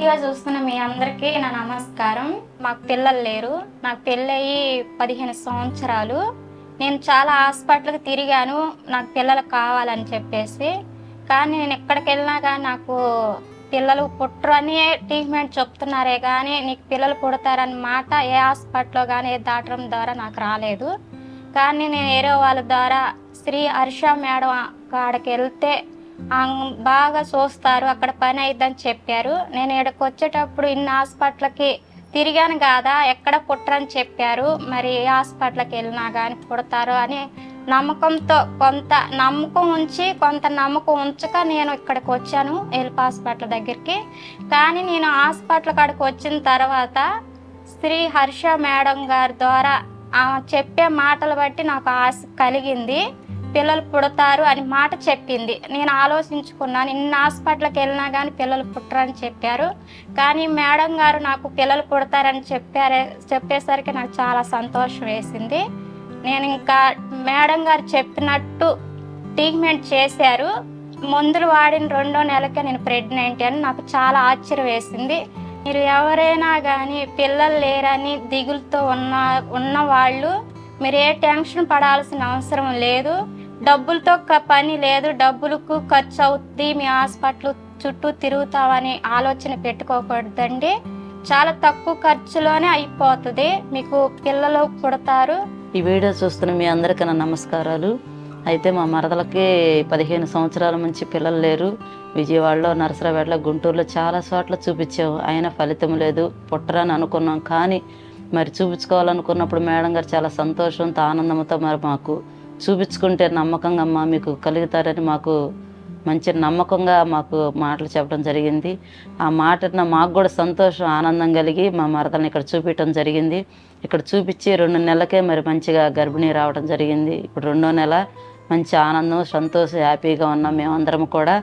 Video చూస్తున్న మీ అందరికీ నా నమస్కారం. మాకు పిల్లలు లేరు. నాకు పెళ్ళయి 15 సంవత్సరాలు. నేను చాలా హాస్పిటల్కి తిరిగాను నాకు పిల్లలు కావాలని చెప్పేసి. కానీ నేను ఎక్కడికి వెళ్ళినా కానీ నాకు పిల్లలు పుట్టరు అని ట్రీట్మెంట్ చెప్తున్నారే కానీ నీకు పిల్లలు పుడతారని మాట ఏ హాస్పిటల్లో కానీ ఏ డాక్టర్ ద్వారా నాకు రాలేదు. కానీ నేను వేరే వాళ్ళ ద్వారా శ్రీ హర్ష మేడం కాడికి వెళ్తే బాగా చూస్తారు, అక్కడ పని అయిద్దని చెప్పారు. నేను ఇక్కడికి వచ్చేటప్పుడు ఇన్ని హాస్పిటల్కి తిరిగాను కదా, ఎక్కడ పుట్టరని చెప్పారు. మరి ఏ హాస్పిటల్కి వెళ్ళినా కానీ పుడతారు అని నమ్మకంతో కొంత నమ్మకం ఉంచి కొంత నమ్మకం ఉంచక నేను ఇక్కడికి వచ్చాను ఎల్ప్ హాస్పిటల్ దగ్గరికి. కానీ నేను హాస్పిటల్ కాడికి వచ్చిన తర్వాత శ్రీ హర్ష మేడం గారి ద్వారా చెప్పే మాటలు బట్టి నాకు ఆశ కలిగింది, పిల్లలు పుడతారు అని మాట చెప్పింది. నేను ఆలోచించుకున్నాను, ఇన్ని హాస్పిటల్కి వెళ్ళినా కానీ పిల్లలు పుట్టరని చెప్పారు. కానీ మేడం గారు నాకు పిల్లలు పుడతారని చెప్పేసరికి నాకు చాలా సంతోషం వేసింది. నేను ఇంకా మేడం గారు చెప్పినట్టు ట్రీట్మెంట్ చేశారు. మందులు వాడిన 2వ నెలకే నేను ప్రెగ్నెంట్ అని నాకు చాలా ఆశ్చర్యం వేసింది. మీరు ఎవరైనా కానీ పిల్లలు లేరని దిగులుతో ఉన్న వాళ్ళు మీరు ఏ టెన్షన్ పడాల్సిన అవసరం లేదు. డబ్బులతో పని లేదు, డబ్బులకు ఖర్చు అవుద్ది, మీ హాస్పిటల్ చుట్టూ తిరుగుతామని ఆలోచన పెట్టుకోకూడదండి. చాలా తక్కువ ఖర్చులోనే అయిపోతుంది, మీకు పిల్లలు పుడతారు. ఈ వీడియో చూస్తున్న మీ అందరికీ నా నమస్కారాలు. అయితే మా మరదలకి 15 సంవత్సరాల నుంచి పిల్లలు లేరు. విజయవాడలో, నరసరావుపేటలో, గుంటూరులో చాలా చోట్ల చూపించాము, అయినా ఫలితం లేదు, పుట్టరని అనుకున్నాం. కానీ మరి చూపించుకోవాలనుకున్నప్పుడు మేడం గారు చాలా సంతోషంతో ఆనందంతో మరి మాకు చూపించుకుంటే నమ్మకంగా అమ్మ మీకు కలుగుతారని మాకు మంచి నమ్మకంగా మాకు మాటలు చెప్పడం జరిగింది. ఆ మాట మాకు కూడా సంతోషం ఆనందం కలిగి మా మరదల్ని ఇక్కడ చూపించడం జరిగింది. ఇక్కడ చూపించి 2 నెలలకే మరి మంచిగా గర్భిణీ రావడం జరిగింది. ఇప్పుడు 2వ నెల మంచి ఆనందం సంతోషం హ్యాపీగా ఉన్నాం మేమందరం కూడా.